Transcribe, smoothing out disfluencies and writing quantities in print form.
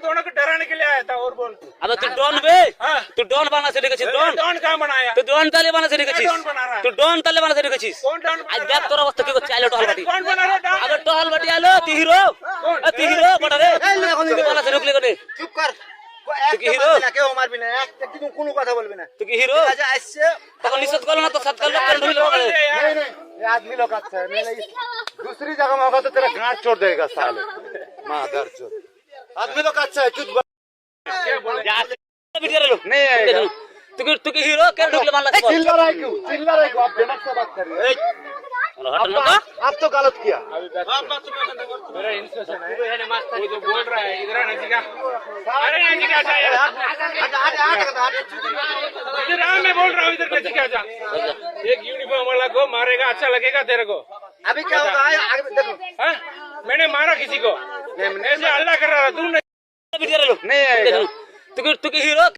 दोनों को डराने के लिए आया था और बोल अबे तू डॉन बे हाँ। तू डॉन बना से लिखेছিস डॉन डॉन कहाँ बनाया तू डॉन ताले बना से लिखेছিস डॉन बना रहा है तू डॉन ताले बना से लिखेছিস कौन डॉन बना आज रहा देख है? তোর অবস্থা কি করছে আইলো টহল বাটি कौन बना रहा है डॉन अबे टहल बाटी आलो तू हीरो तू हीरो बड़ा रे तू बना से रुकले कोने চুপ কর তুই কি হিরো? কেউ মারবি না একটা কিন্তু কোনো কথা বলবি না तू কি হিরো আজ আসছে তখন নিষেধ করলো না তো সৎকার লোক কেন ঢুকলো बोल दे यार नहीं ये आदमी लोग अच्छा है नहीं दूसरी जगह में होगा तो तेरा गांठ छोड़ देगा साले मादर चोद आदमी लोग अच्छा है कुछ क्या बोले যা ভিডিও রে লোক नहीं आएगा तू কি হিরো কেন ঢুকলে মারলা বল चिल्ला रहा है क्यों आप दिमाग से बात कर रहे हैं हट ना आप तो गलत किया मेरा इंस्ट्रक्शन है वो जो बोल रहा है इधर आना जी का अरे नजीक आ जा यार इधर आ मैं बोल रहा हूँ इधर नजीक आ जा एक यूनिफॉर्म वाला को मारेगा अच्छा लगेगा तेरे को अभी क्या होगा आगे देखो हाँ? मैंने मारा किसी को ऐसे हल्ला कर रहा था तू ভিডিও রে লোক नहीं आएगा तू কি হিরো